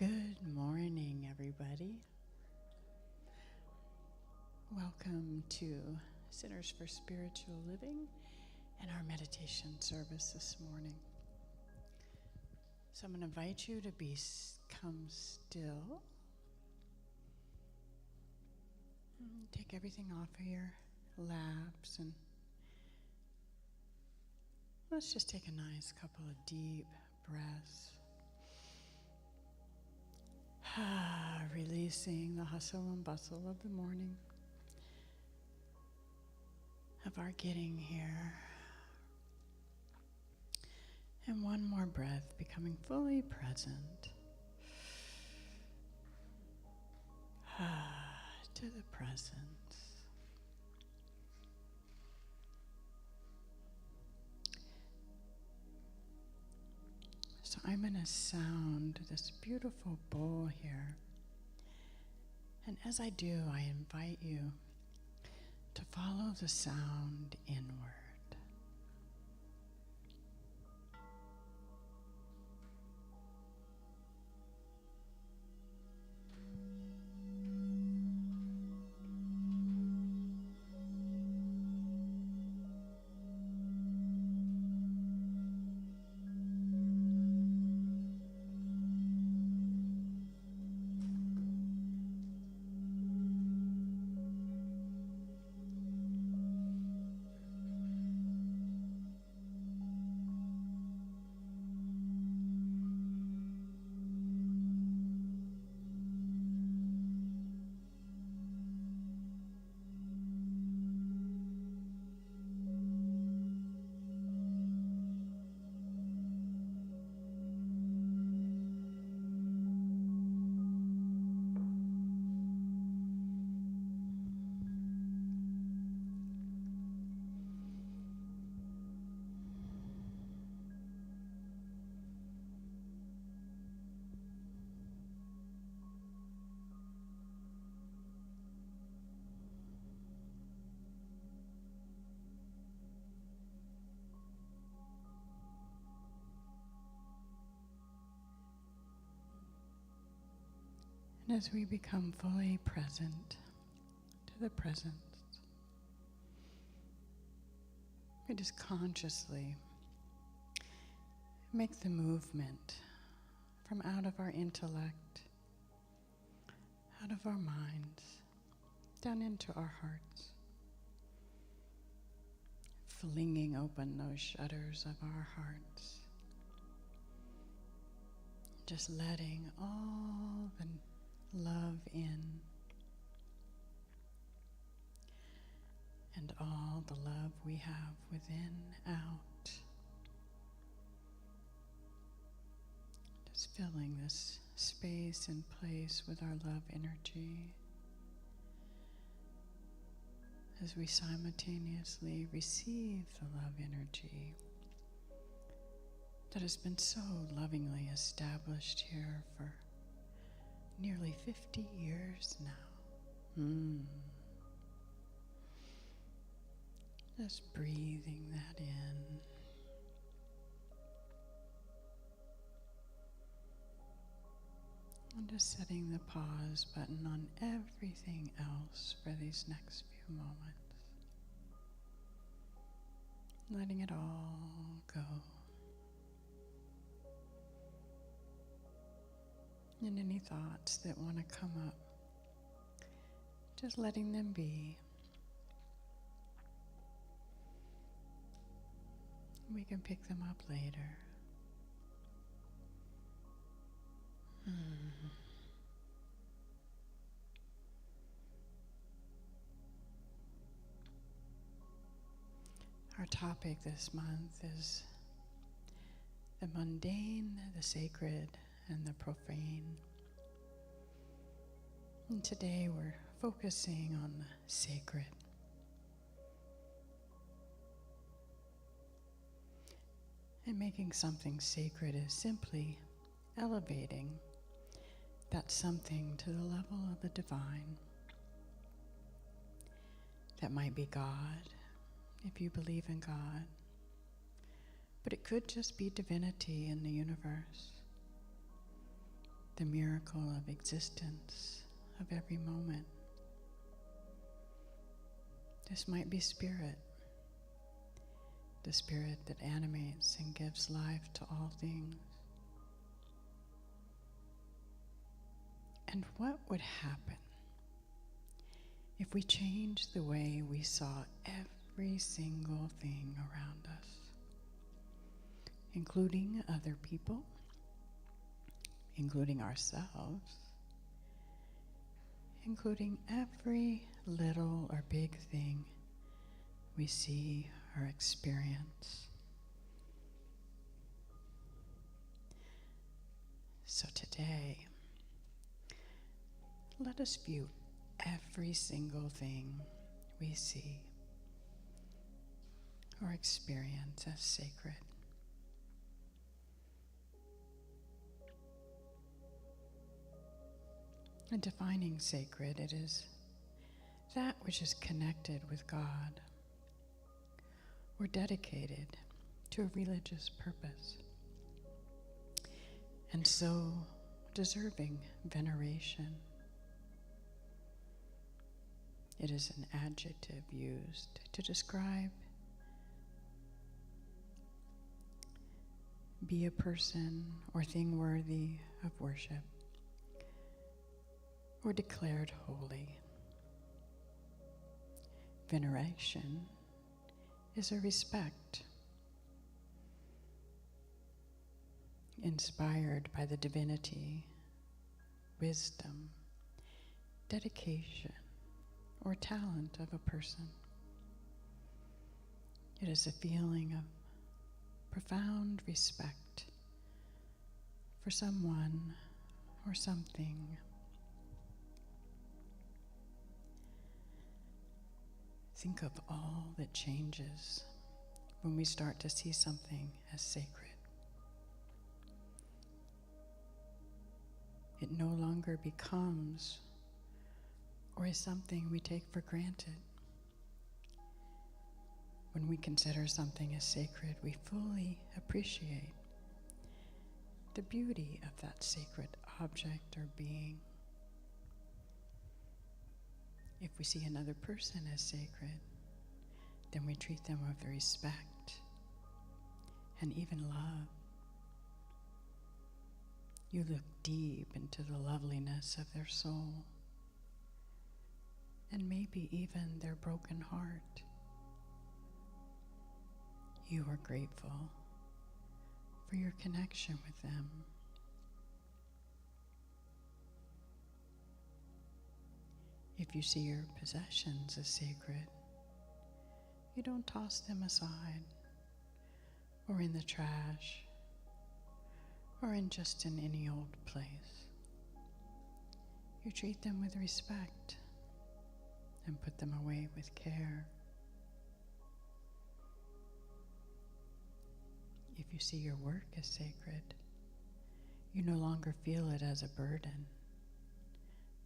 Good morning, everybody. Welcome to Centers for Spiritual Living and our meditation service this morning. So I'm going to invite you to become still. Take everything off of your laps and let's just take a nice couple of deep breaths. Releasing the hustle and bustle of the morning, of our getting here. And one more breath, becoming fully present to the present. So I'm going to sound this beautiful bowl here. And as I do, I invite you to follow the sound inward. And as we become fully present to the present, we just consciously make the movement from out of our intellect, out of our minds, down into our hearts, flinging open those shutters of our hearts, just letting all the love in, and all the love we have within out. Just filling this space and place with our love energy as we simultaneously receive the love energy that has been so lovingly established here for nearly 50 years now. Just breathing that in. And just setting the pause button on everything else for these next few moments. Letting it all go. And any thoughts that want to come up, just letting them be. We can pick them up later. Our topic this month is the mundane, the sacred, and the profane. And today we're focusing on the sacred. And making something sacred is simply elevating that something to the level of the divine. That might be God, if you believe in God. But it could just be divinity in the universe. the miracle of existence of every moment. This might be spirit, the spirit that animates and gives life to all things. And what would happen if we changed the way we saw every single thing around us, including other people, including ourselves, including every little or big thing we see or experience? So today, let us view every single thing we see or experience as sacred. In defining sacred, it is that which is connected with God or dedicated to a religious purpose, and so deserving veneration. It is an adjective used to describe, be a person or thing worthy of worship or declared holy. Veneration is a respect inspired by the divinity, wisdom, dedication, or talent of a person. It is a feeling of profound respect for someone or something. Think of all that changes when we start to see something as sacred. It no longer becomes or is something we take for granted. When we consider something as sacred, we fully appreciate the beauty of that sacred object or being. If we see another person as sacred, then we treat them with respect and even love. You look deep into the loveliness of their soul and maybe even their broken heart. You are grateful for your connection with them. If you see your possessions as sacred, you don't toss them aside or in the trash or just in any old place. You treat them with respect and put them away with care. If you see your work as sacred, you no longer feel it as a burden,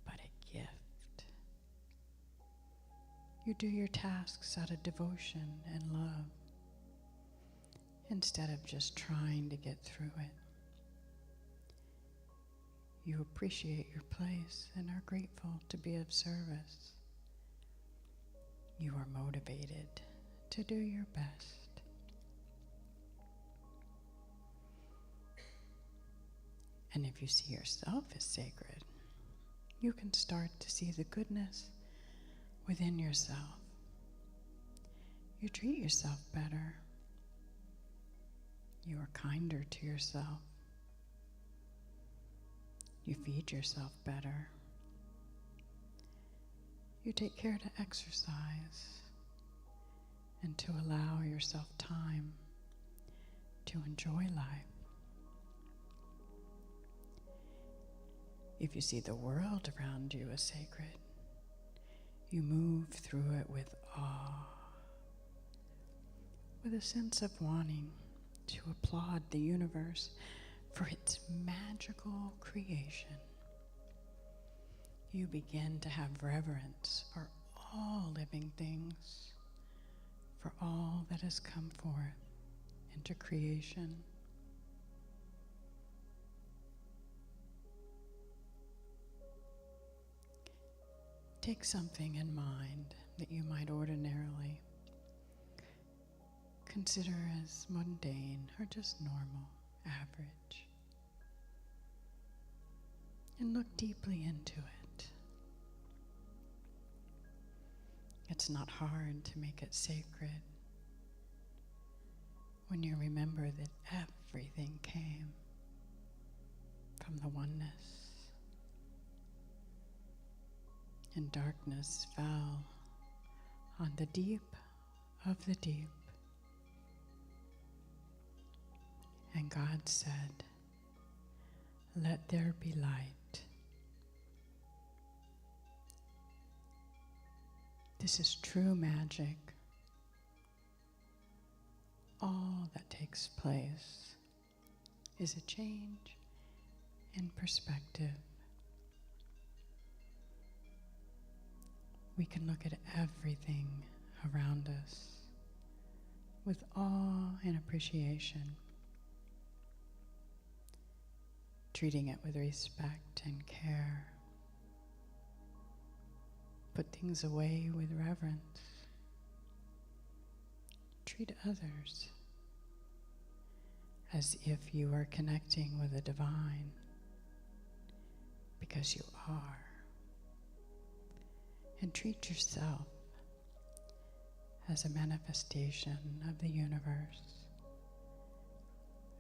but a gift. You do your tasks out of devotion and love, instead of just trying to get through it. You appreciate your place and are grateful to be of service. You are motivated to do your best. And if you see yourself as sacred, you can start to see the goodness within yourself. You treat yourself better. You are kinder to yourself. You feed yourself better. You take care to exercise and to allow yourself time to enjoy life. If you see the world around you as sacred, you move through it with awe, with a sense of wanting to applaud the universe for its magical creation. You begin to have reverence for all living things, for all that has come forth into creation. take something in mind that you might ordinarily consider as mundane or just normal, average, and look deeply into it. It's not hard to make it sacred when you remember that everything came from the oneness, and darkness fell on the deep of the deep. And God said, "Let there be light." This is true magic. All that takes place is a change in perspective. We can look at everything around us with awe and appreciation, treating it with respect and care. Put things away with reverence. Treat others as if you are connecting with the divine, because you are. And treat yourself as a manifestation of the universe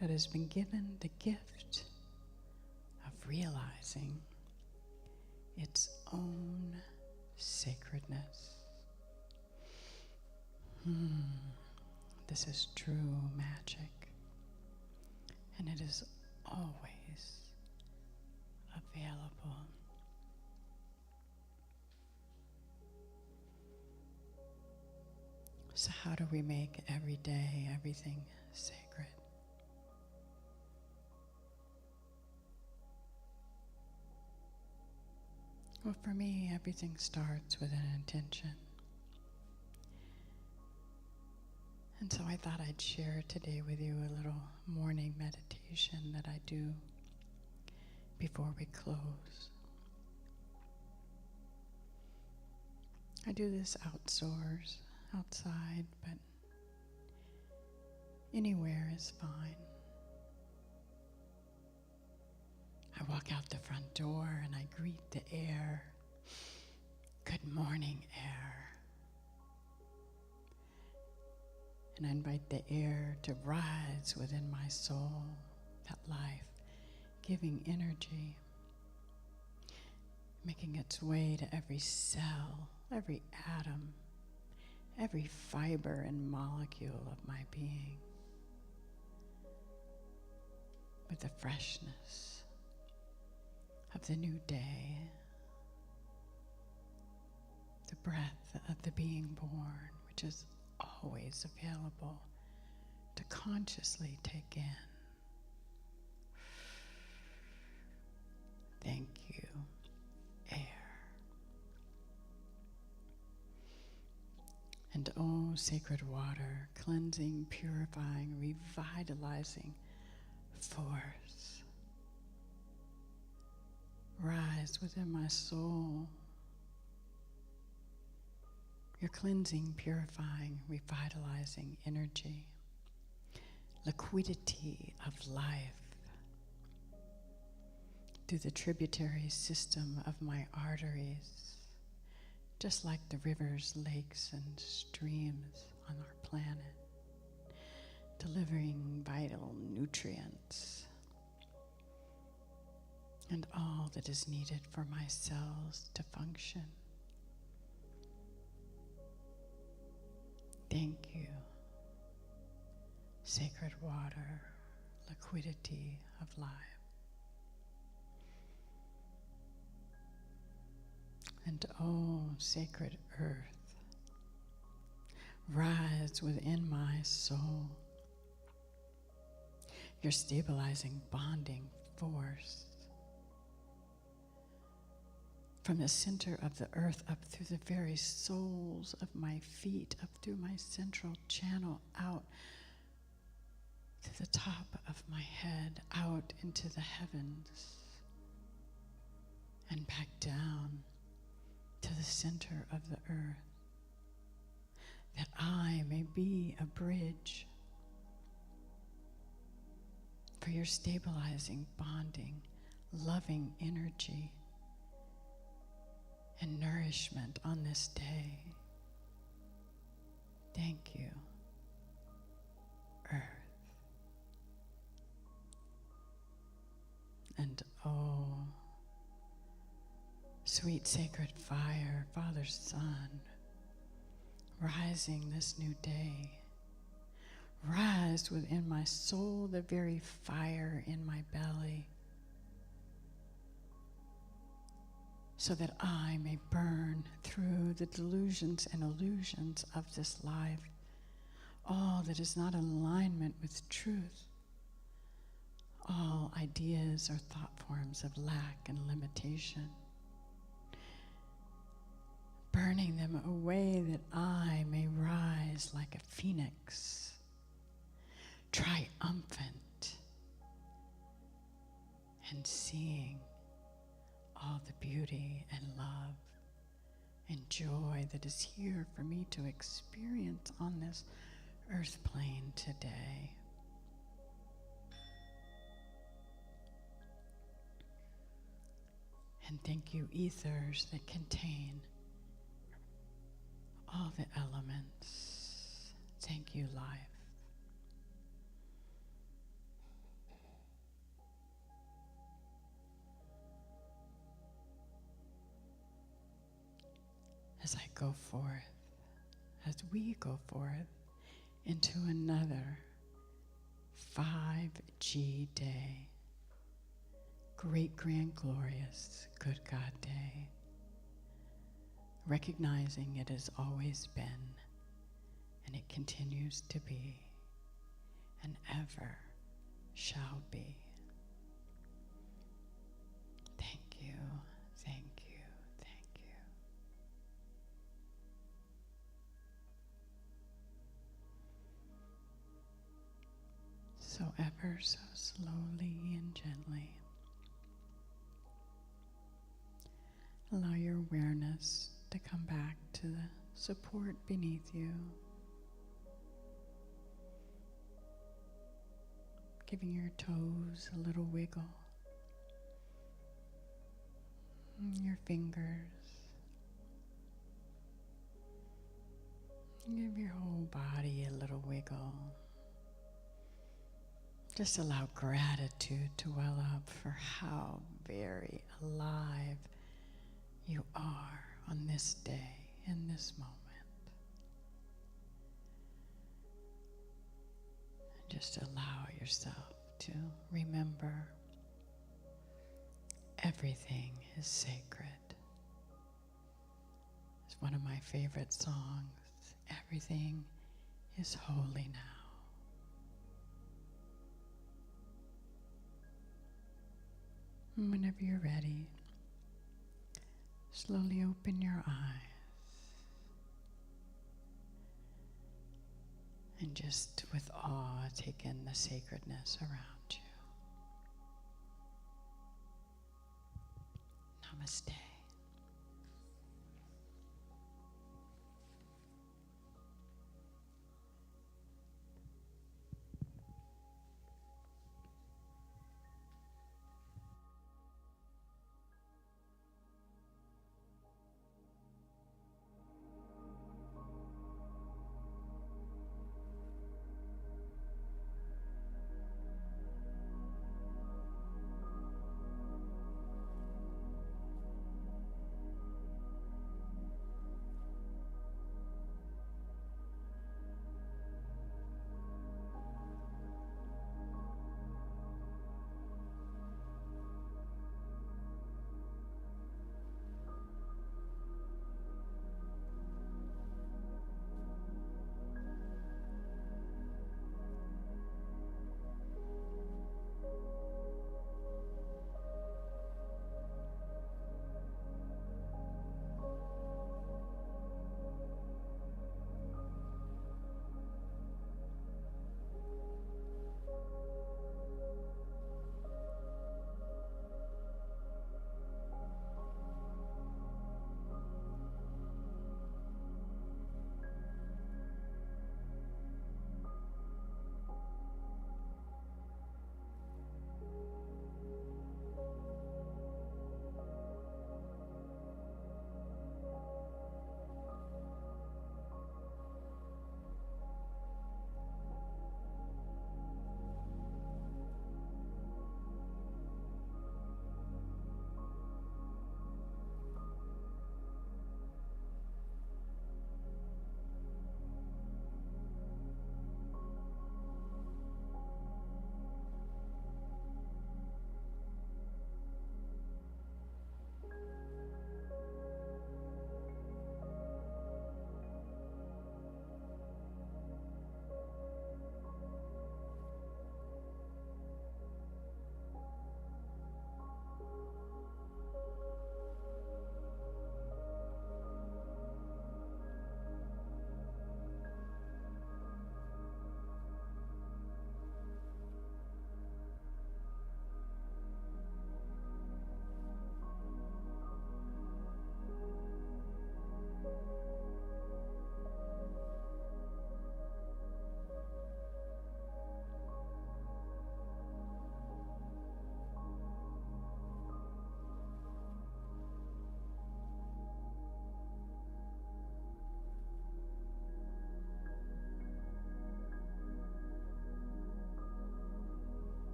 that has been given the gift of realizing its own sacredness. This is true magic, and it is always available. So how do we make every day, everything sacred? Well, for me, everything starts with an intention. And so I thought I'd share today with you a little morning meditation that I do before we close. I do this outside, but anywhere is fine. I walk out the front door and I greet the air. Good morning, air. And I invite the air to rise within my soul, that life-giving energy, making its way to every cell, every atom, every fiber and molecule of my being, with the freshness of the new day, the breath of the being born, which is always available to consciously take in. Thank you, air. And oh, sacred water, cleansing, purifying, revitalizing force, rise within my soul. Your cleansing, purifying, revitalizing energy, liquidity of life through the tributary system of my arteries, just like the rivers, lakes, and streams on our planet, delivering vital nutrients and all that is needed for my cells to function. Thank you, sacred water, liquidity of life. And oh, sacred earth, rise within my soul, your stabilizing, bonding force. From the center of the earth up through the very soles of my feet, up through my central channel, out to the top of my head, out into the heavens, and back down to the center of the earth, that I may be a bridge for your stabilizing, bonding, loving energy and nourishment on this day. Thank you, Earth. And oh, sweet sacred fire, Father, Son, rising this new day. Rise within my soul, the very fire in my belly, so that I may burn through the delusions and illusions of this life, all that is not in alignment with truth, all ideas or thought forms of lack and limitation, burning them away that I may rise like a phoenix, triumphant, and seeing all the beauty and love and joy that is here for me to experience on this earth plane today. And thank you, ethers that contain all the elements. Thank you, life. As I go forth, as we go forth into another 5G day, great, grand, glorious, good God day, recognizing it has always been, and it continues to be, and ever shall be. Thank you, thank you, thank you. So ever so slowly and gently, allow your awareness to come back to the support beneath you, giving your toes a little wiggle, your fingers. Give your whole body a little wiggle. Just allow gratitude to well up for how very alive you are on this day, in this moment. And just allow yourself to remember everything is sacred. It's one of my favorite songs. Everything is holy now. And whenever you're ready, slowly open your eyes and just with awe take in the sacredness around you. Namaste.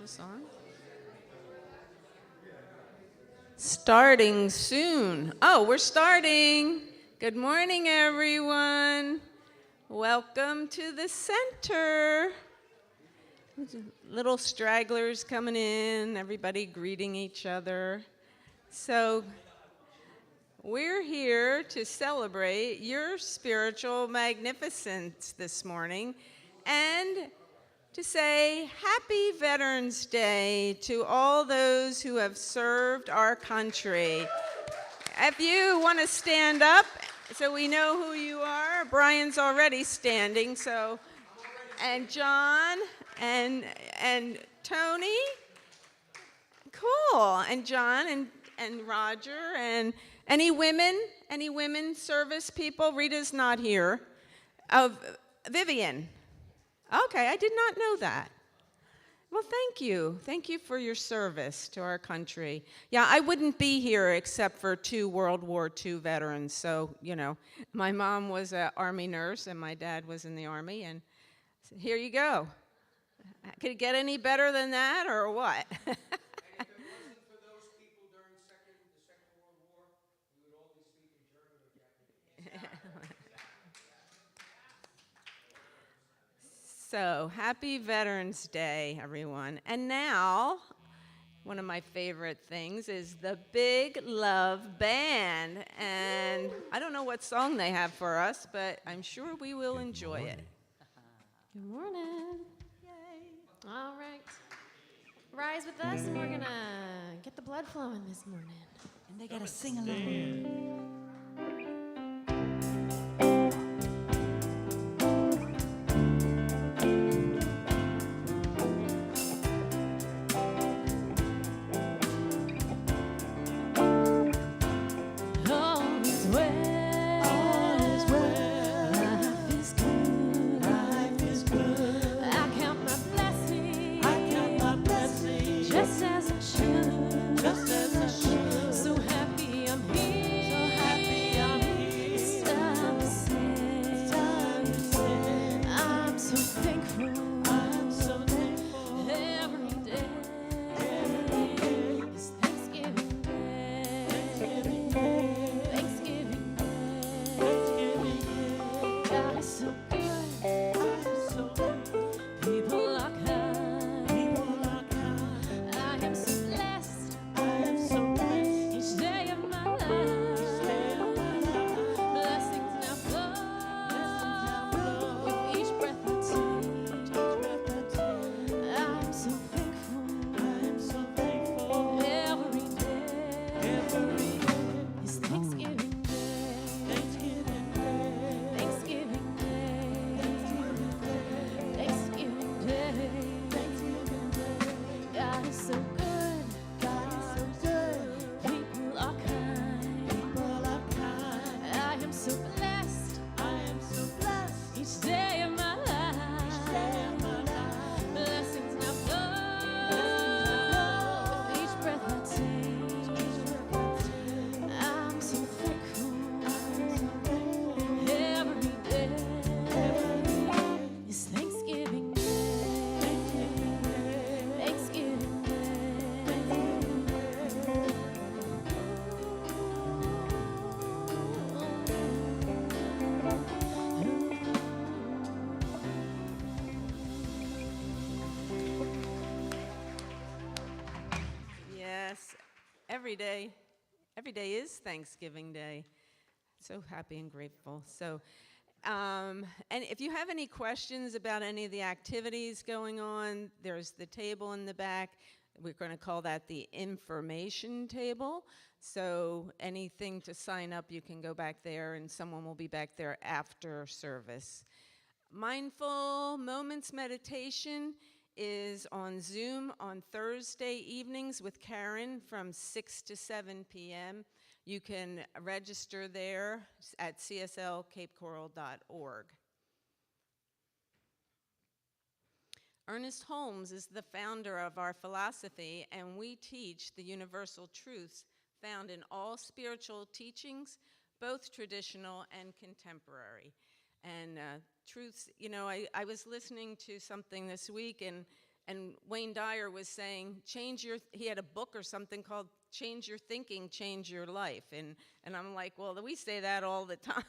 this on? Starting soon. Oh, we're starting. Good morning, everyone. Welcome to the center. Little stragglers coming in, everybody greeting each other. So we're here to celebrate your spiritual magnificence this morning and to say Happy Veterans Day to all those who have served our country. If you want to stand up so we know who you are, Brian's already standing, so, and John and Tony, cool, and John and Roger, and any women service people? Rita's not here. Vivian. Okay, I did not know that. Well, thank you. Thank you for your service to our country. Yeah, I wouldn't be here except for 2 World War II veterans. So, you know, my mom was an Army nurse and my dad was in the Army, and so here you go. Could it get any better than that, or what? If it wasn't for those people during the Second World War, we would all be speaking German or Japanese. So, happy Veterans Day, everyone. And now, one of my favorite things is the Big Love Band. And I don't know what song they have for us, but I'm sure we will enjoy it. Good morning. Yay. All right. Rise with us, and we're going to get the blood flowing this morning. And they gotta sing along. Every day is Thanksgiving Day. So happy and grateful. So, and if you have any questions about any of the activities going on, there's the table in the back. We're going to call that the information table. So anything to sign up, you can go back there, and someone will be back there after service. Mindful Moments Meditation is on Zoom on Thursday evenings with Karen from 6 to 7 p.m. You can register there at cslcapecoral.org. Ernest Holmes is the founder of our philosophy, and we teach the universal truths found in all spiritual teachings, both traditional and contemporary. And truths, you know, I was listening to something this week, and And Wayne Dyer was saying, he had a book or something called Change Your Thinking, Change Your Life. And I'm like, well, we say that all the time.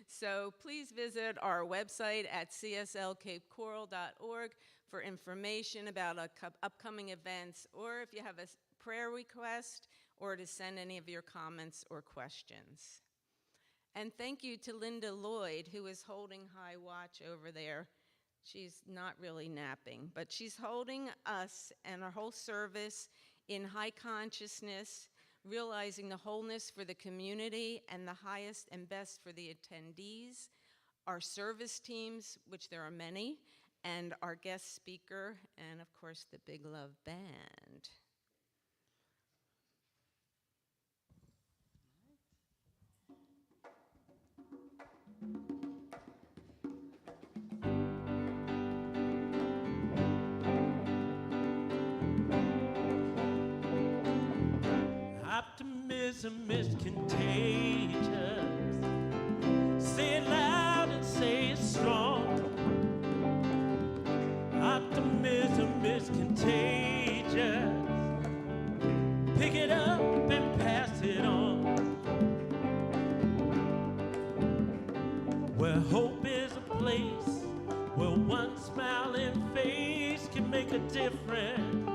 So please visit our website at cslcapecoral.org for information about upcoming events, or if you have a prayer request, or to send any of your comments or questions. And thank you to Linda Lloyd, who is holding high watch over there. She's not really napping, but she's holding us and our whole service in high consciousness, realizing the wholeness for the community and the highest and best for the attendees, our service teams, which there are many, and our guest speaker, and of course the Big Love Band. Optimism is contagious. Say it loud and say it strong. Optimism is contagious. Pick it up and pass it on. Where hope is a place, where one smiling face can make a difference.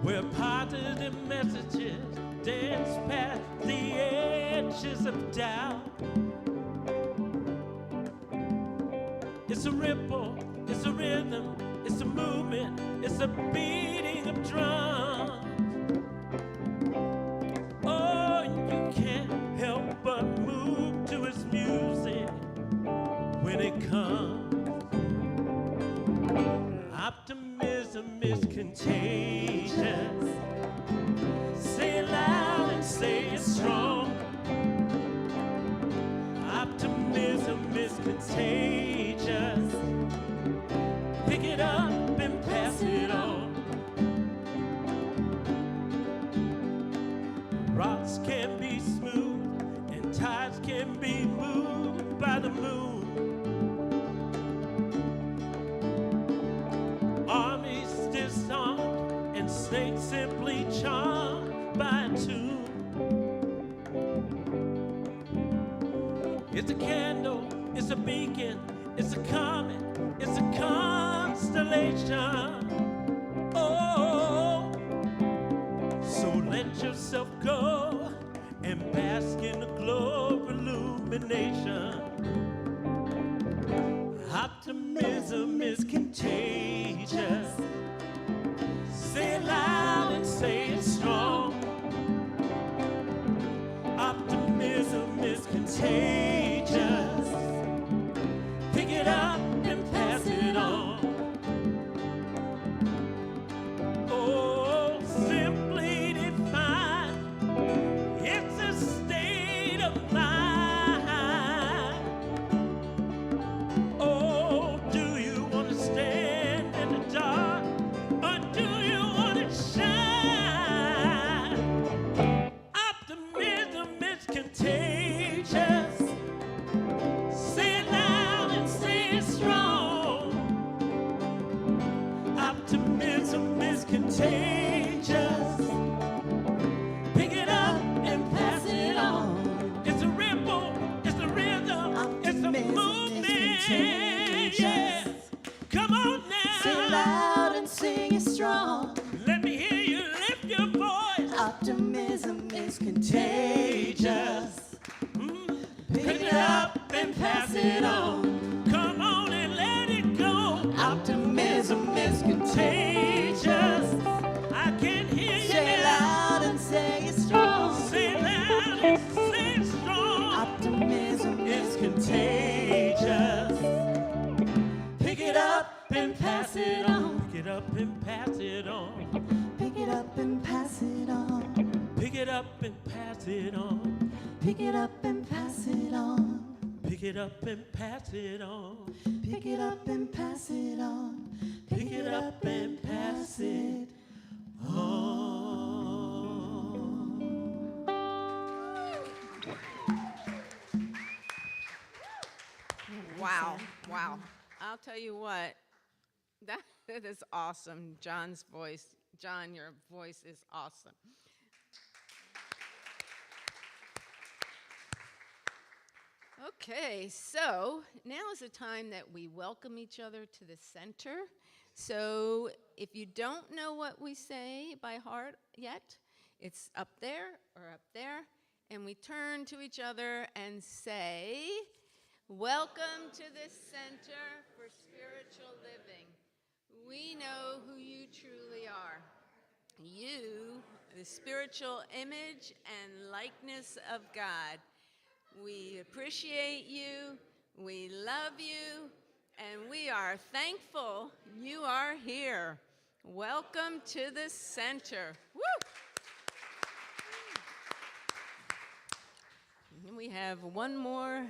Where positive messages dance past the edges of doubt. It's a ripple, it's a rhythm, it's a movement, it's a beating of drums. Oh, you can't help but move to its music when it comes. Optimism is contagious. Say it loud and say it strong. Optimism is contagious. Pick it up and pass it on. Rocks can be smooth and tides can be moved by the moon. Armies disarmed and snakes simply charmed by a tune. It's a candle, it's a beacon, it's a comet, it's a constellation. Oh, so let yourself go and bask in the glow of illumination. Optimism is contagious. Say it loud and say it strong. Optimism is contagious. Pick it up and pass it on. Oh, simply defined, it's a state of mind. Oh, do you want to stand in the dark, or do you want to shine? Optimism is contagious. Say it loud and say it strong. Optimism is contagious. Pick it up and pass it on. It's a ripple, it's a rhythm, it's a movement. Yeah. Come on now. Say it loud and sing it strong. Let me hear you lift your voice. Optimism is contagious. Pick it up and pass it on. Come on and let it go. Optimism is contagious. I can hear you Say it now. loud and say it strong. Say it loud and say it strong. Optimism It's is contagious. Pick it up and pass it on. Pick it up and pass it on. Pick it up and pass it on. Pick it up and pass it on. Pick it up and pass it on. Pick it up and pass it on. Pick it up and pass it on. Pick it up and pass it on. Wow, wow. I'll tell you what, that is awesome, John's voice. John, your voice is awesome. Okay, so now is the time that we welcome each other to the center. So if you don't know what we say by heart yet, it's up there or up there, and we turn to each other and say, welcome to the Center for Spiritual Living. We know who you truly are. You, the spiritual image and likeness of God. We appreciate you, we love you, and we are thankful you are here. Welcome to the center. Woo! And we have one more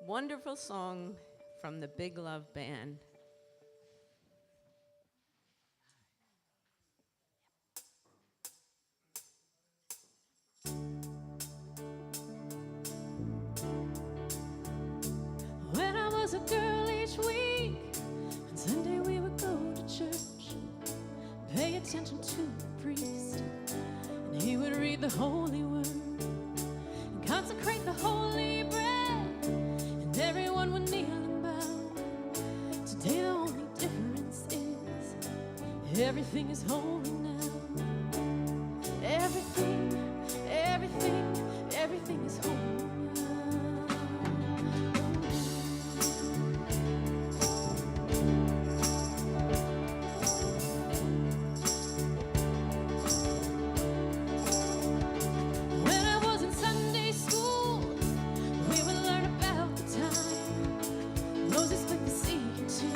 wonderful song from the Big Love Band. When I was a girl each week, on Sunday we would go to church, pay attention to the priest, and he would read the holy word and consecrate the holy bread, and everyone would kneel and bow. Today the only difference is everything is holy now. Everything, everything, everything is holy now. When I was in Sunday school, we would learn about the time Moses split the sea in two,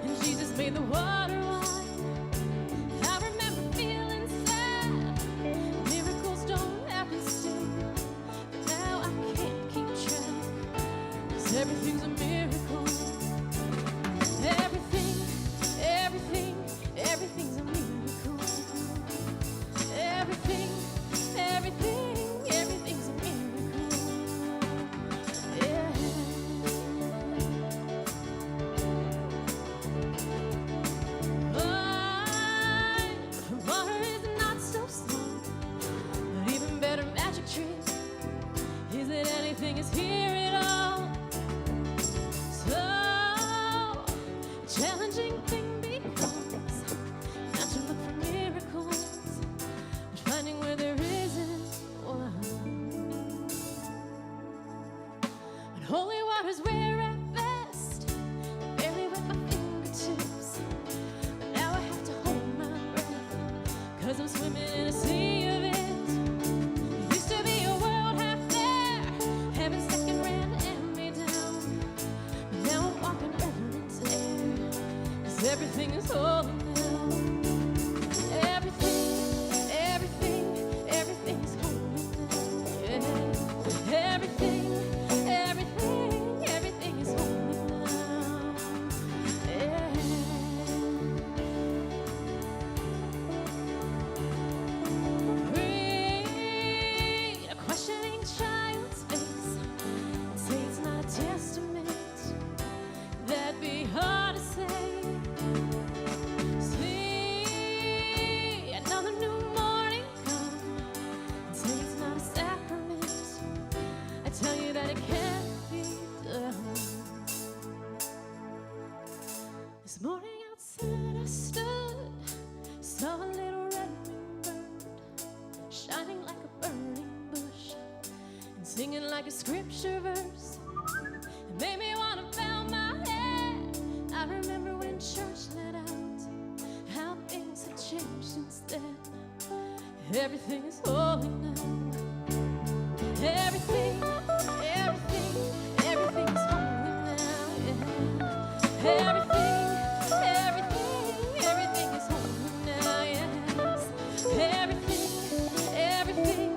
and Jesus made the water wine. I remember feeling sad. Miracles don't happen still, but now I can't keep track, 'cause everything's a miracle. Everything, everything, everything's a miracle. Everything, everything, everything's a miracle. Yeah. Water is not so slow, but even better magic trick is that anything is here at all. So challenging thing becomes not to look for miracles, but finding where there isn't one. When holy water's rare at best, I barely wet my fingertips, but now I have to hold my breath, 'cause I'm swimming in a sea of it. It used to be a world half there, heaven second ran and me down, but now I'm walking reverence air, 'cause everything is holy now. Everything, everything, everything is holy now. Yeah. Everything, everything, everything is holy now. Yeah. Read a questioning child's face and say it's not a testament. That'd be hard to say. See another new morning come and say it's not a sacrament. I tell you that it can't be done. This morning outside I stood, saw a little red-winged bird shining like a burning bush and singing like a scripture verse. It made me want to bow my head. I remember when church let out, how things have changed since then. Everything is holy now. Everything, everything, everything is holy now. Yeah. Everything, everything, everything is holy now. Yes. Everything, everything,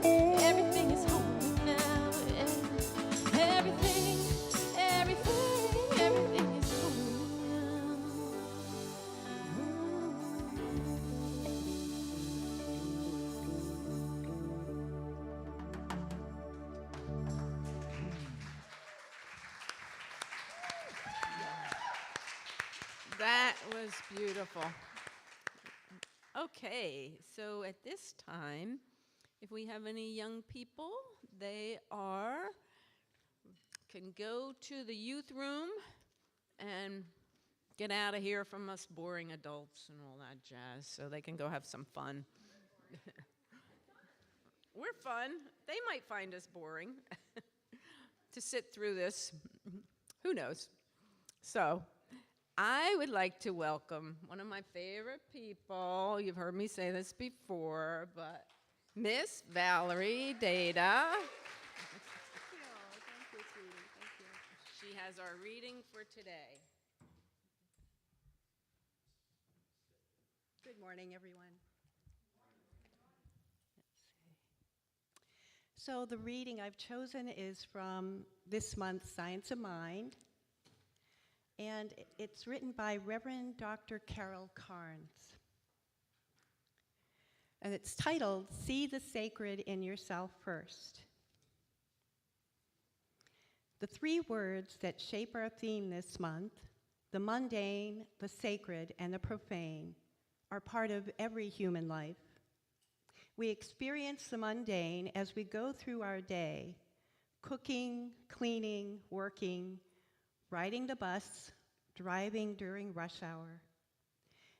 everything is holy now. Yeah. Everything, everything, everything is holy now. was beautiful. Okay, so at this time, if we have any young people, they can go to the youth room and get out of here from us boring adults and all that jazz, so they can go have some fun. We're fun. They might find us boring to sit through this. Who knows? So, I would like to welcome one of my favorite people. You've heard me say this before, but Miss Valerie Data. She has our reading for today. Good morning, everyone. So the reading I've chosen is from this month's Science of Mind, and it's written by Reverend Dr. Carol Carnes. And it's titled, See the Sacred in Yourself First. The three words that shape our theme this month, the mundane, the sacred, and the profane, are part of every human life. We experience the mundane as we go through our day, cooking, cleaning, working, riding the bus, driving during rush hour.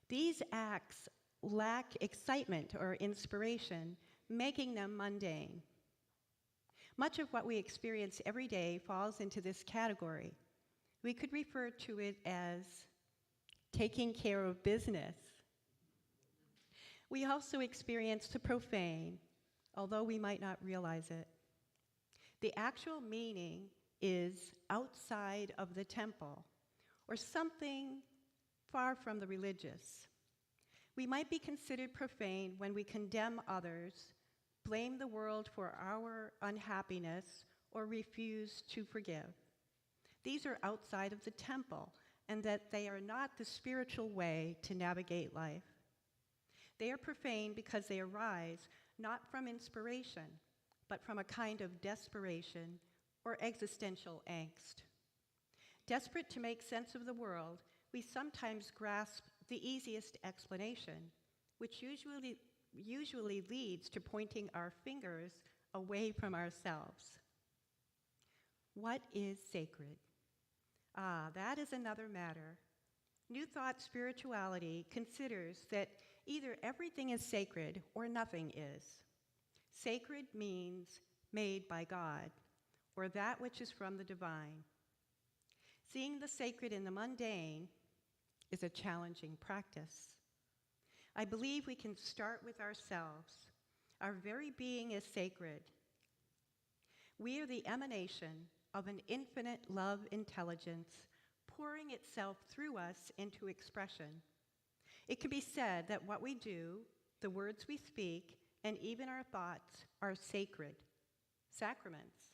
These acts lack excitement or inspiration, making them mundane. Much of what we experience every day falls into this category. We could refer to it as taking care of business. We also experience the profane, although we might not realize it. The actual meaning is outside of the temple, or something far from the religious. We might be considered profane when we condemn others, blame the world for our unhappiness, or refuse to forgive. These are outside of the temple, and that they are not the spiritual way to navigate life. They are profane because they arise not from inspiration, but from a kind of desperation or existential angst. Desperate to make sense of the world, we sometimes grasp the easiest explanation, which usually leads to pointing our fingers away from ourselves. What is sacred? That is another matter. New Thought spirituality considers that either everything is sacred or nothing is. Sacred means made by God, or that which is from the divine. Seeing the sacred in the mundane is a challenging practice. I believe we can start with ourselves. Our very being is sacred. We are the emanation of an infinite love intelligence pouring itself through us into expression. It can be said that what we do, the words we speak, and even our thoughts are sacred, sacraments.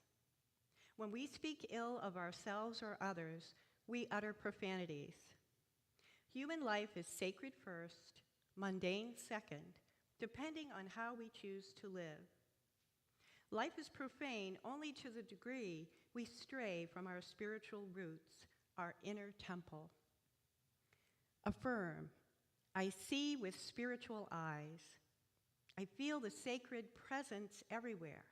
When we speak ill of ourselves or others, we utter profanities. Human life is sacred first, mundane second, depending on how we choose to live. Life is profane only to the degree we stray from our spiritual roots, our inner temple. Affirm, I see with spiritual eyes. I feel the sacred presence everywhere.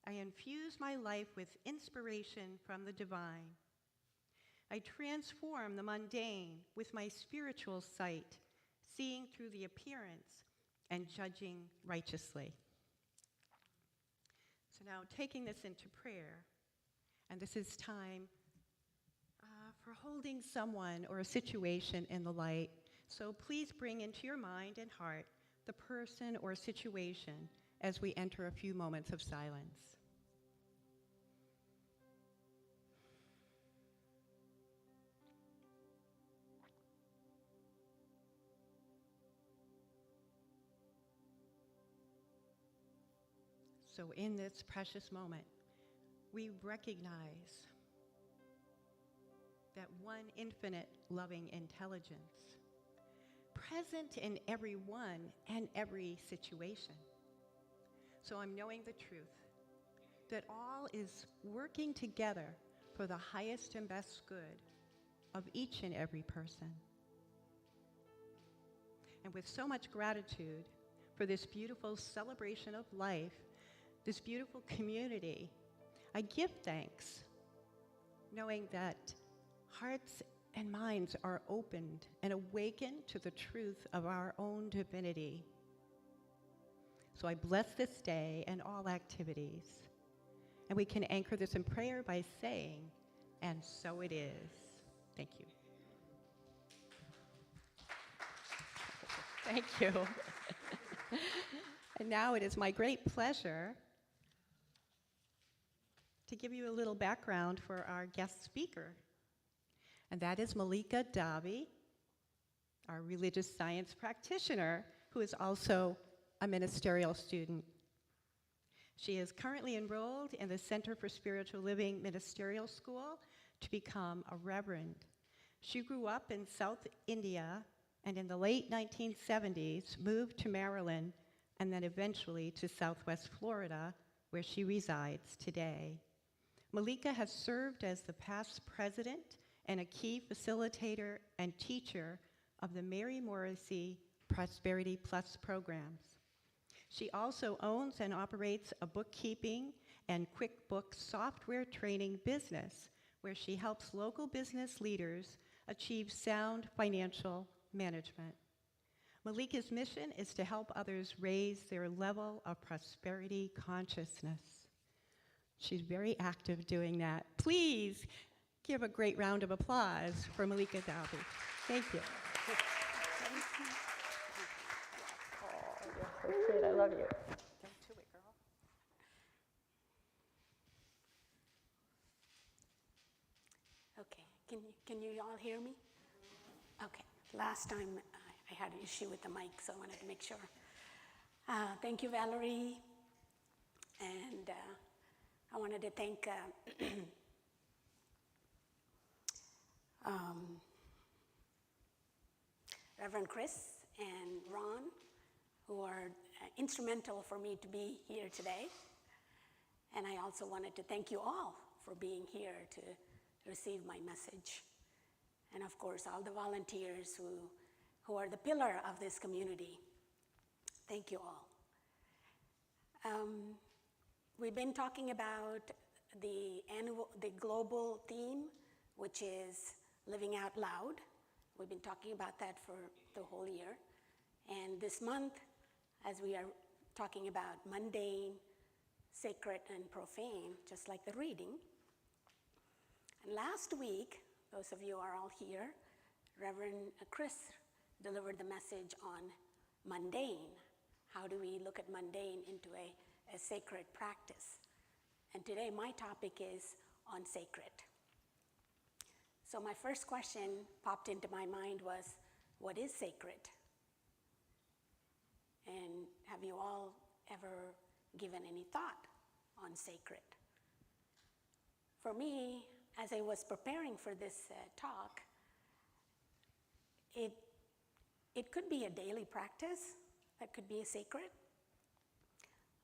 I infuse my life with inspiration from the divine. I transform the mundane with my spiritual sight, seeing through the appearance and judging righteously. So now taking this into prayer, and this is time for holding someone or a situation in the light. So please bring into your mind and heart the person or situation as we enter a few moments of silence. So in this precious moment, we recognize that one infinite loving intelligence present in everyone and every situation. So I'm knowing the truth, that all is working together for the highest and best good of each and every person. and with so much gratitude for this beautiful celebration of life, this beautiful community, I give thanks, knowing that hearts and minds are opened and awakened to the truth of our own divinity. So I bless this day and all activities. And we can anchor this in prayer by saying, "And so it is." Thank you. Thank you. And now it is my great pleasure to give you a little background for our guest speaker. And that is Malika Davi, our religious science practitioner, who is also a ministerial student. She is currently enrolled in the Center for Spiritual Living Ministerial School to become a reverend. She grew up in South India and in the late 1970s moved to Maryland and then eventually to Southwest Florida, where she resides today. Malika has served as the past president and a key facilitator and teacher of the Mary Morrissey Prosperity Plus programs. She also owns and operates a bookkeeping and QuickBooks software training business where she helps local business leaders achieve sound financial management. Malika's mission is to help others raise their level of prosperity consciousness. She's very active doing that. Please give a great round of applause for Malika Davi. Thank you. I love you. Don't do it, girl. Okay, can you all hear me? Okay, last time I had an issue with the mic, so I wanted to make sure. Thank you, Valerie, and I wanted to thank Reverend Chris and Ron, who are instrumental for me to be here today. And I also wanted to thank you all for being here to receive my message. And of course, all the volunteers who are the pillar of this community. Thank you all. We've been talking about the global theme, which is living out loud. We've been talking about that for the whole year. And this month, as we are talking about mundane, sacred, and profane, just like the reading. And last week, those of you who are all here, Reverend Chris delivered the message on mundane. How do we look at mundane into a sacred practice? And today my topic is on sacred. So my first question popped into my mind was, what is sacred? And have you all ever given any thought on sacred? For me, as I was preparing for this talk, it could be a daily practice that could be a sacred,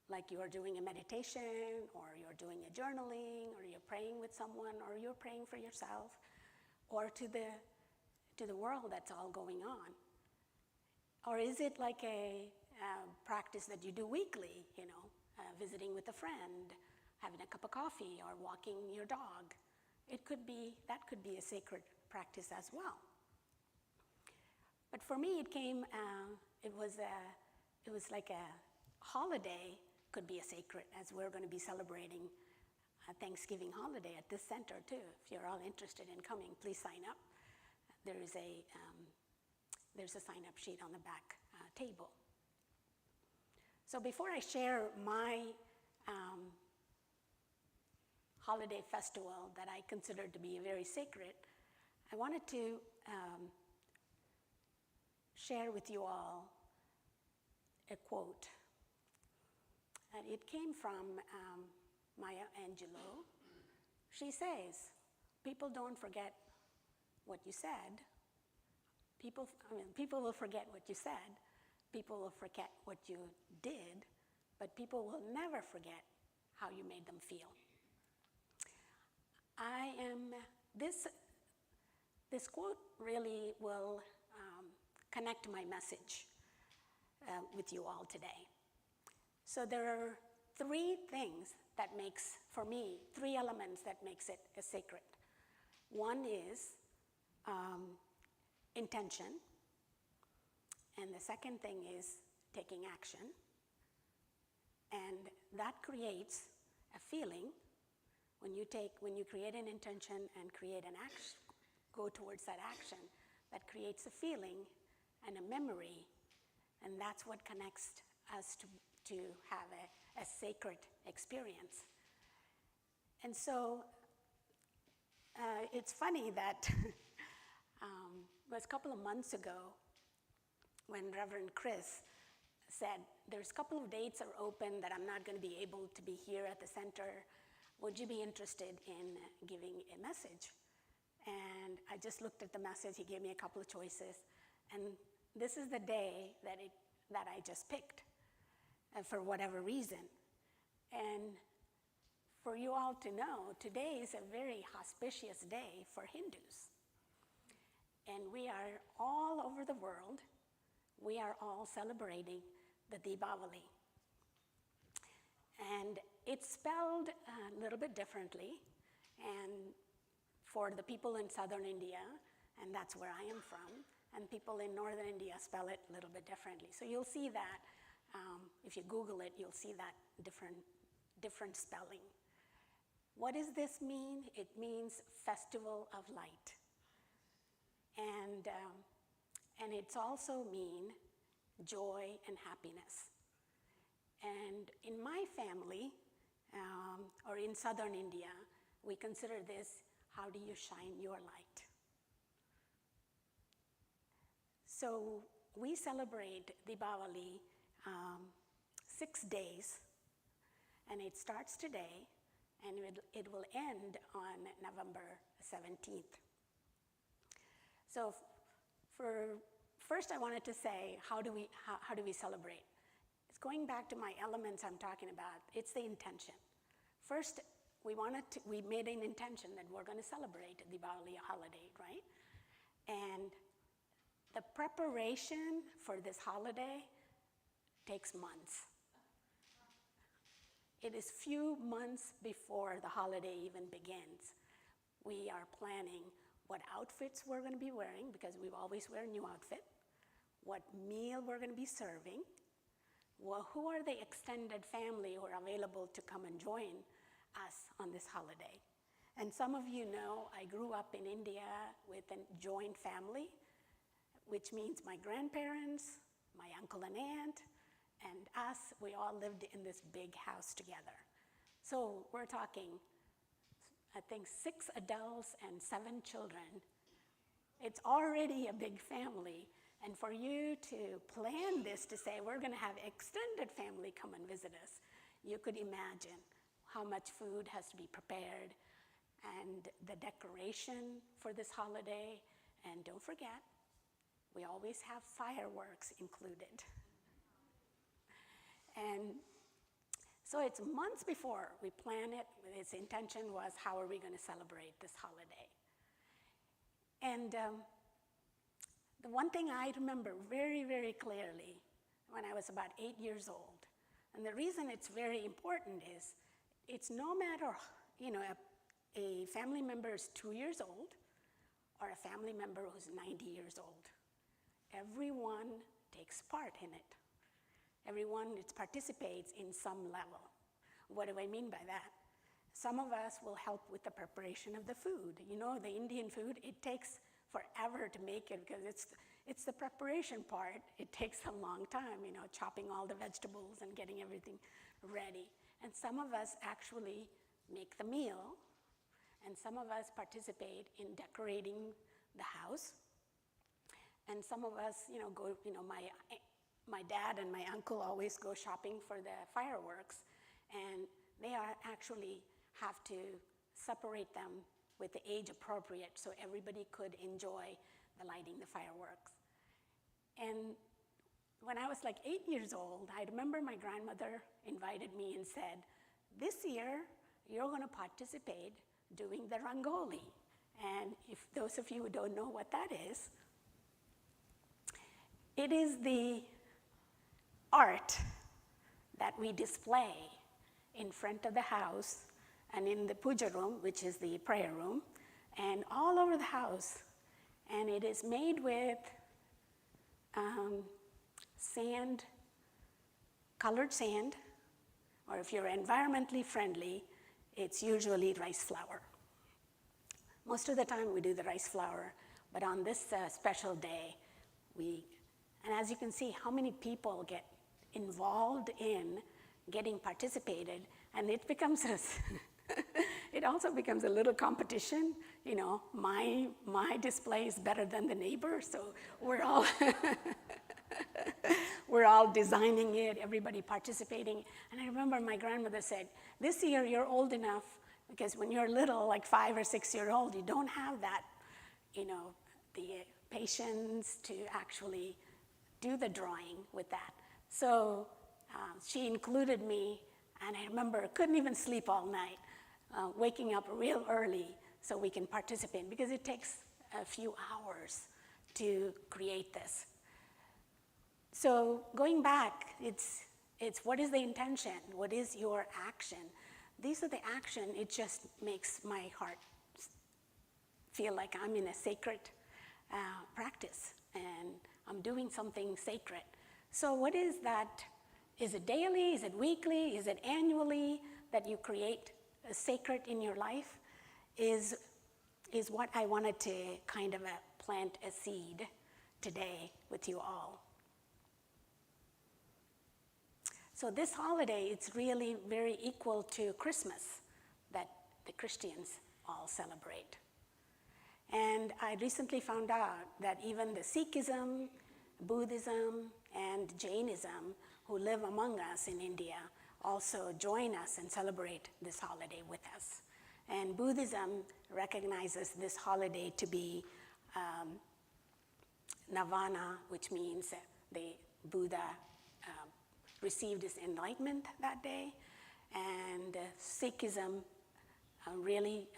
like you are doing a meditation, or you're doing a journaling, or you're praying with someone, or you're praying for yourself, or to the world that's all going on. Or is it like a practice that you do weekly, visiting with a friend, having a cup of coffee, or walking your dog? That could be a sacred practice as well. But for me, it was like a holiday could be a sacred, as we're going to be celebrating a Thanksgiving holiday at this center too. If you're all interested in coming, please sign up. There's a sign-up sheet on the back table. So before I share my holiday festival that I consider to be very sacred, I wanted to share with you all a quote. And it came from Maya Angelou. She says, "People don't forget what you said. People will forget what you said. People will forget what you did, but people will never forget how you made them feel." This quote really will connect my message with you all today. So there are three things that makes, for me, three elements that makes it a sacred. One is intention, and the second thing is taking action, and that creates a feeling. When you create an intention and create an action, go towards that action, that creates a feeling and a memory, and that's what connects us to have a sacred experience. And so it's funny that it was a couple of months ago when Reverend Chris said, there's a couple of dates are open that I'm not going to be able to be here at the center. Would you be interested in giving a message? And I just looked at the message. He gave me a couple of choices. And this is the day that I just picked for whatever reason. And for you all to know, today is a very auspicious day for Hindus. And we are all over the world, we are all celebrating the Deepavali. And it's spelled a little bit differently, and for the people in southern India, and that's where I am from, and people in northern India spell it a little bit differently. So you'll see that, if you Google it, you'll see that different spelling. What does this mean? It means Festival of Light. And it's also mean joy and happiness. And in my family, or in southern India, we consider this, how do you shine your light? So we celebrate Deepavali 6 days, and it starts today, and it will end on November 17th. So first I wanted to say, how do we celebrate? It's going back to my elements I'm talking about. It's the intention. First, we made an intention that we're going to celebrate the Deepavali holiday, right? And the preparation for this holiday takes months. It is few months before the holiday even begins. We are planning what outfits we're going to be wearing, because we always wear a new outfit, what meal we're going to be serving, who are the extended family who are available to come and join us on this holiday. And some of you know I grew up in India with a joint family, which means my grandparents, my uncle and aunt, and us, we all lived in this big house together. So we're talking, I think 6 adults and 7 children. It's already a big family. And for you to plan this, to say we're going to have extended family come and visit us, you could imagine how much food has to be prepared, and the decoration for this holiday. And don't forget, we always have fireworks included. And so it's months before we plan it. Its intention was, how are we going to celebrate this holiday? And the one thing I remember very, very clearly when I was about 8 years old, and the reason it's very important is, it's no matter, a family member is 2 years old or a family member who's 90 years old. Everyone takes part in it. Everyone participates in some level. What do I mean by that? Some of us will help with the preparation of the food. The Indian food, it takes forever to make it, because it's the preparation part. It takes a long time, chopping all the vegetables and getting everything ready. And some of us actually make the meal, and some of us participate in decorating the house. And some of us, go, my dad and my uncle always go shopping for the fireworks, and they actually have to separate them with the age appropriate so everybody could enjoy the lighting the fireworks. And when I was like 8 years old, I remember my grandmother invited me and said, this year you're going to participate doing the rangoli. And if those of you who don't know what that is, it is the art that we display in front of the house and in the puja room, which is the prayer room, and all over the house. And it is made with sand, colored sand, or if you're environmentally friendly, it's usually rice flour. Most of the time we do the rice flour, but on this special day, and as you can see, how many people get involved in getting participated, and it becomes it also becomes a little competition. You know, my display is better than the neighbor, so we're all we're all designing it, everybody participating. And I remember my grandmother said, this year you're old enough, because when you're little, like 5 or 6 years old, you don't have that, you know, the patience to actually do the drawing with that. So she included me, and I remember couldn't even sleep all night, waking up real early so we can participate, because it takes a few hours to create this. So going back, it's what is the intention? What is your action? These are the action. It just makes my heart feel like I'm in a sacred practice, and I'm doing something sacred. So what is that? Is it daily? Is it weekly? Is it annually that you create a sacred in your life? Is what I wanted to kind of plant a seed today with you all. So this holiday, it's really very equal to Christmas that the Christians all celebrate. And I recently found out that even the Sikhism, Buddhism, and Jainism, who live among us in India, also join us and celebrate this holiday with us. And Buddhism recognizes this holiday to be Nirvana, which means the Buddha received his enlightenment that day. And Sikhism really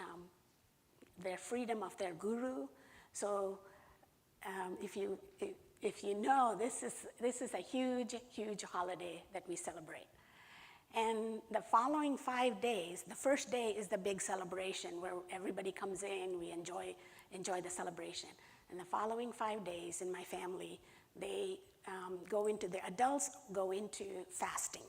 their freedom of their guru. So if you know, this is a huge, huge holiday that we celebrate. And the following 5 days, the first day is the big celebration where everybody comes in, we enjoy the celebration. And the following 5 days in my family, they the adults go into fasting.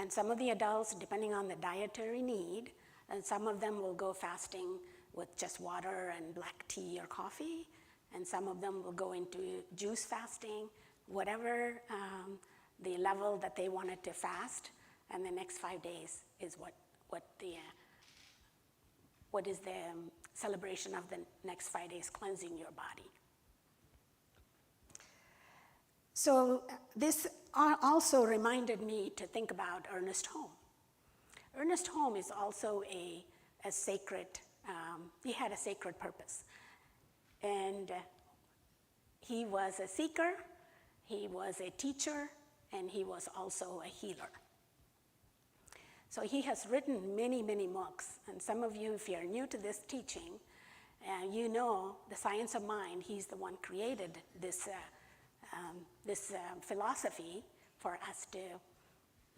And some of the adults, depending on the dietary need, and some of them will go fasting with just water and black tea or coffee, and some of them will go into juice fasting, whatever the level that they wanted to fast. And the next 5 days is what is the celebration of the next 5 days, cleansing your body. So this also reminded me to think about Ernest Holmes. Ernest Holmes is also a sacred, he had a sacred purpose. And he was a seeker, he was a teacher, and he was also a healer. So he has written many, many books. And some of you, if you're new to this teaching, you know the science of mind. He's the one created this philosophy for us to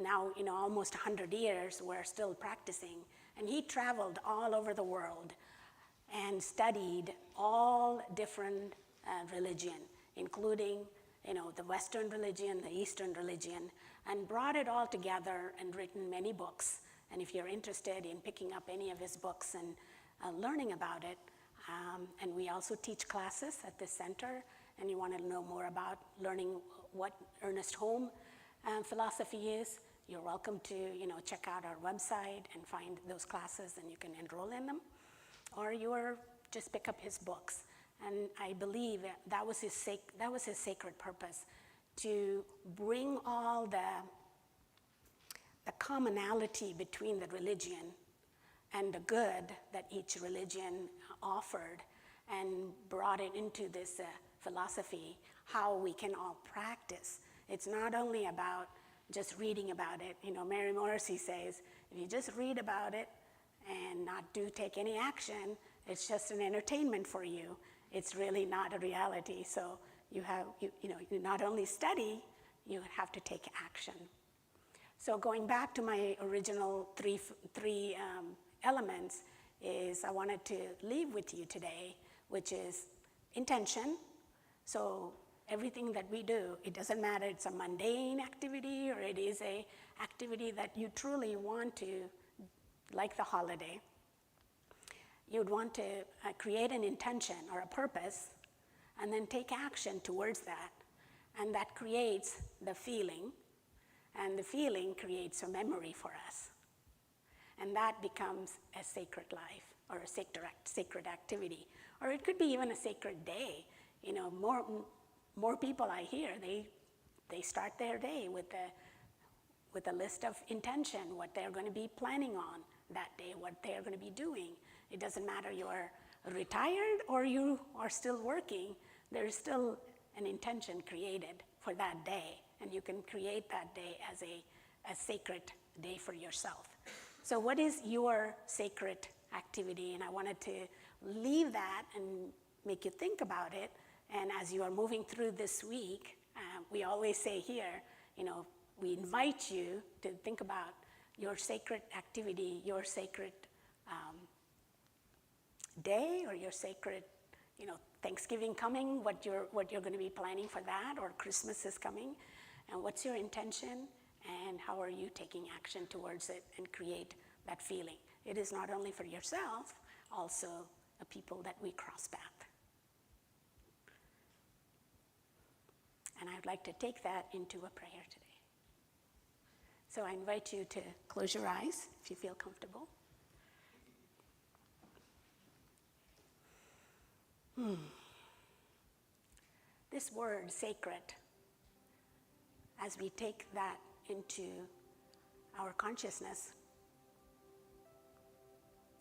now, almost 100 years, we're still practicing. And he traveled all over the world and studied all different religion, including, the Western religion, the Eastern religion, and brought it all together and written many books. And if you're interested in picking up any of his books and learning about it, and we also teach classes at this center, and you want to know more about learning what Ernest Holmes philosophy is, you're welcome to check out our website and find those classes, and you can enroll in them, or just pick up his books. And I believe that was his sacred purpose, to bring all the commonality between the religion and the good that each religion offered, and brought it into this philosophy, how we can all practice. It's not only about just reading about it. Mary Morrissey says, if you just read about it and not take any action, it's just an entertainment for you. It's really not a reality. So you not only study, you have to take action. So going back to my original three elements is I wanted to leave with you today, which is intention. So everything that we do, it doesn't matter, it's a mundane activity or it is a activity that you truly want to, like the holiday, you'd want to create an intention or a purpose and then take action towards that. And that creates the feeling, and the feeling creates a memory for us. And that becomes a sacred life or a sacred activity. Or it could be even a sacred day. You know, more people I hear, they start their day with a list of intention, what they're going to be planning on that day, what they're going to be doing. It doesn't matter you're retired or you are still working, there's still an intention created for that day, and you can create that day as a sacred day for yourself. So what is your sacred activity? And I wanted to leave that and make you think about it. And as you are moving through this week, we always say here, you know, we invite you to think about your sacred activity, your sacred day, or your sacred, you know, Thanksgiving coming, what you're going to be planning for that, or Christmas is coming, and what's your intention, and how are you taking action towards it and create that feeling. It is not only for yourself, also the people that we cross path. And I'd like to take that into a prayer today. So I invite you to close your eyes if you feel comfortable. This word, sacred, as we take that into our consciousness,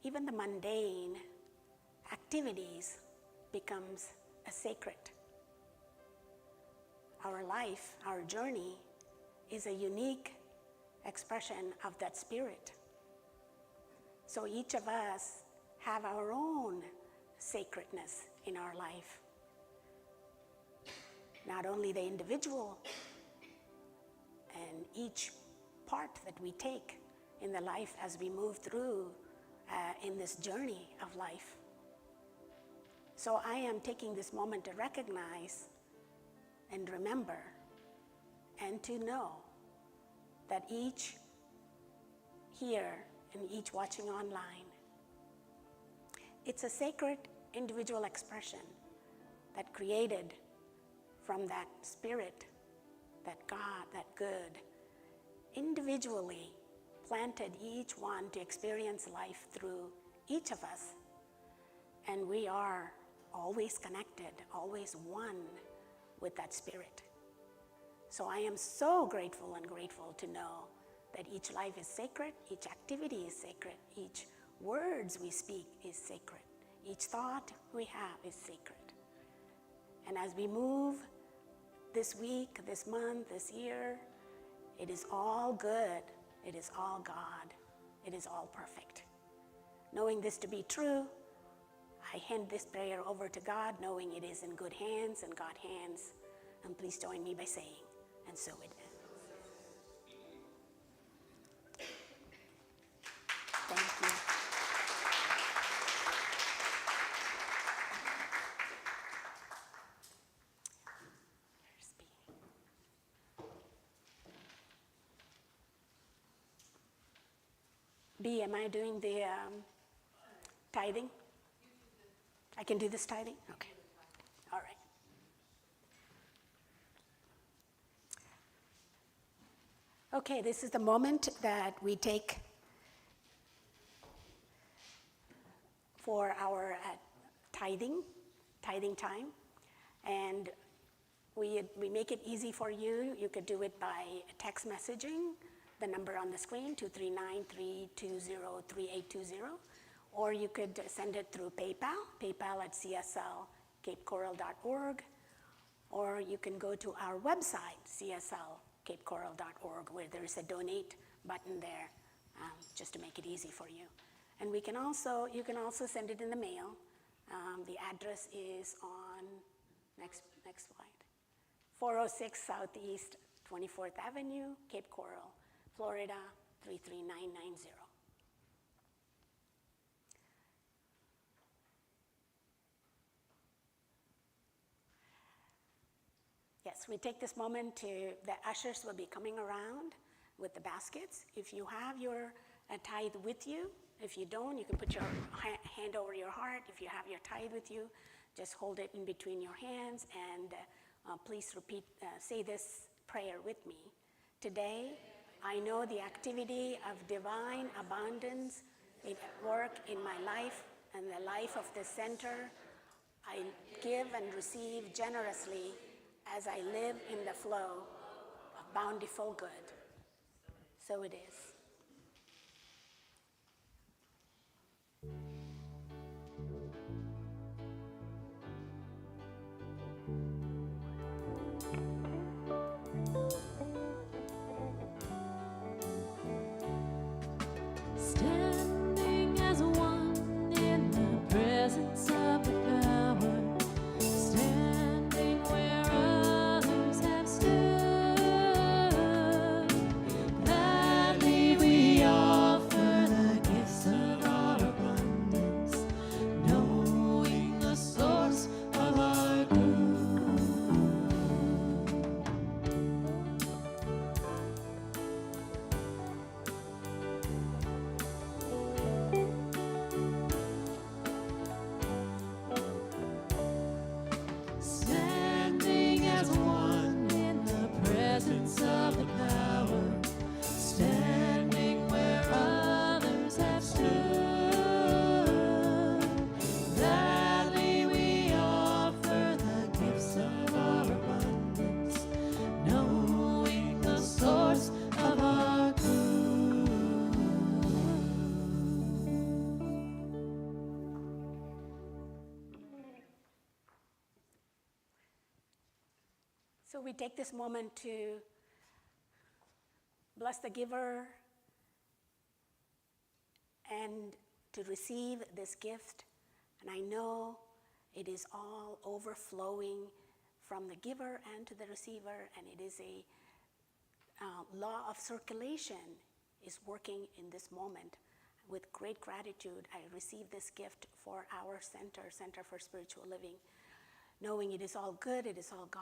even the mundane activities becomes a sacred. Our life, our journey, is a unique expression of that spirit. So each of us have our own sacredness in our life. Not only the individual and each part that we take in the life as we move through in this journey of life. So I am taking this moment to recognize and remember and to know that each here and each watching online, it's a sacred individual expression that created from that spirit, that God, that good, individually planted each one to experience life through each of us. And we are always connected, always one with that spirit. So I am so grateful and grateful to know that each life is sacred, each activity is sacred, each words we speak is sacred, each thought we have is sacred. And as we move this week, this month, this year, it is all good, it is all God, it is all perfect. Knowing this to be true, I hand this prayer over to God, knowing it is in good hands and God's hands. And please join me by saying, and so it is. Thank you. Here's B. B, am I doing the tithing? I can do this tithing? Okay. All right. Okay, this is the moment that we take for our tithing time. And we make it easy for you. You could do it by text messaging, the number on the screen, 239-320-3820. Or you could send it through PayPal at cslcapecoral.org. Or you can go to our website, cslcapecoral.org, where there is a donate button there, just to make it easy for you. And you can also send it in the mail. The address is on next slide. 406 Southeast 24th Avenue, Cape Coral, Florida 33990. Yes, we take this moment the ushers will be coming around with the baskets. If you have your tithe with you, if you don't, you can put your hand over your heart. If you have your tithe with you, just hold it in between your hands and please say this prayer with me. Today, I know the activity of divine abundance at work in my life and the life of this center. I give and receive generously as I live in the flow of bountiful good. So it is. Standing as one in the presence of the power, standing where others have stood. Gladly we offer the gifts of our abundance, knowing the source of our good. Standing as one in the presence of the power, standing where others have stood. Gladly we offer the gifts of our abundance, knowing the source of our good. So we take this moment to bless the giver and to receive this gift. And I know it is all overflowing from the giver and to the receiver, and it is a law of circulation is working in this moment. With great gratitude, I receive this gift for our center, Center for Spiritual Living, knowing it is all good, it is all God.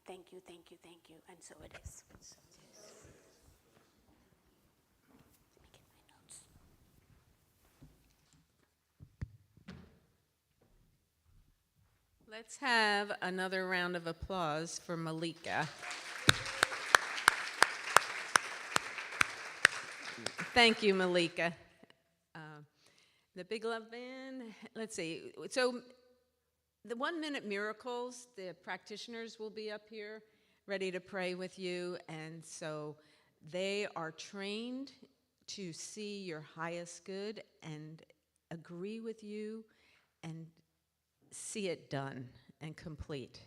Thank you, thank you, thank you, and so it is. Let me get my notes. Let's have another round of applause for Malika. Thank you, Malika. The Big Love Band, let's see. So the 1 Minute Miracles, the practitioners will be up here ready to pray with you. And so they are trained to see your highest good and agree with you and see it done and complete.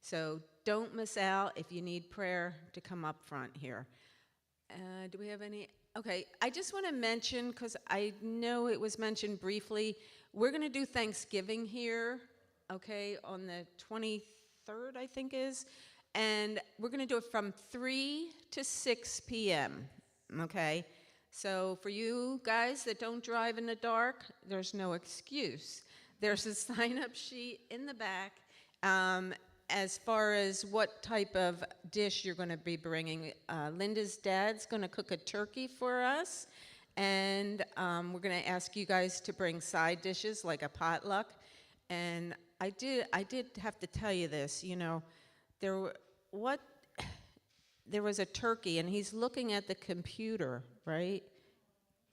So don't miss out if you need prayer to come up front here. Do we have any? Okay, I just want to mention, because I know it was mentioned briefly, we're going to do Thanksgiving here, okay, on the 23rd, I think is, and we're going to do it from 3 to 6 p.m., okay? So for you guys that don't drive in the dark, there's no excuse. There's a sign-up sheet in the back as far as what type of dish you're going to be bringing. Linda's dad's going to cook a turkey for us, and we're going to ask you guys to bring side dishes like a potluck. And I did have to tell you this, you know, there was a turkey, and he's looking at the computer, right?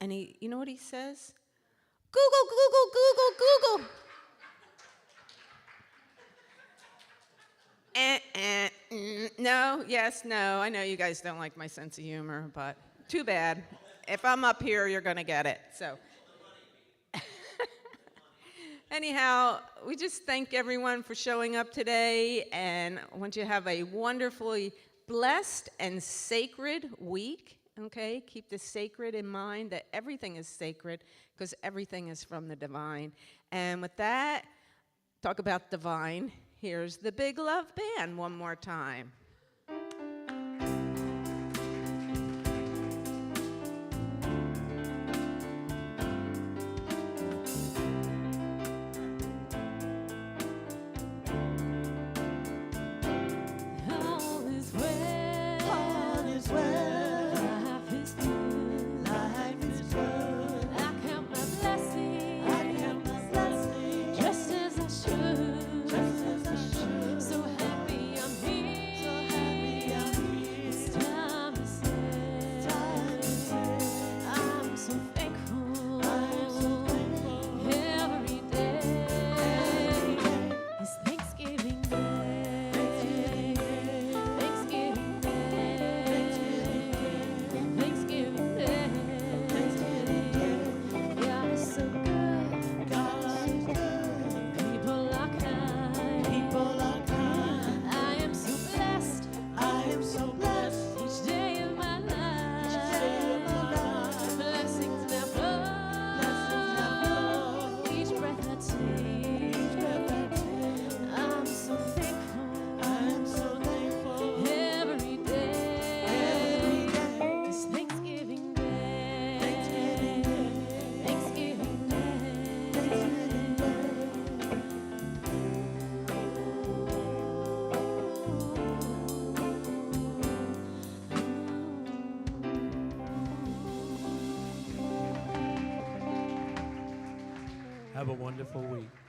And you know what he says? Google, Google, Google, Google. No, yes, no. I know you guys don't like my sense of humor, but too bad. If I'm up here, you're going to get it. So, anyhow, we just thank everyone for showing up today, and I want you to have a wonderfully blessed and sacred week. Okay, keep the sacred in mind, that everything is sacred because everything is from the divine. And with that, talk about divine. Here's the Big Love Band one more time. Have a wonderful week.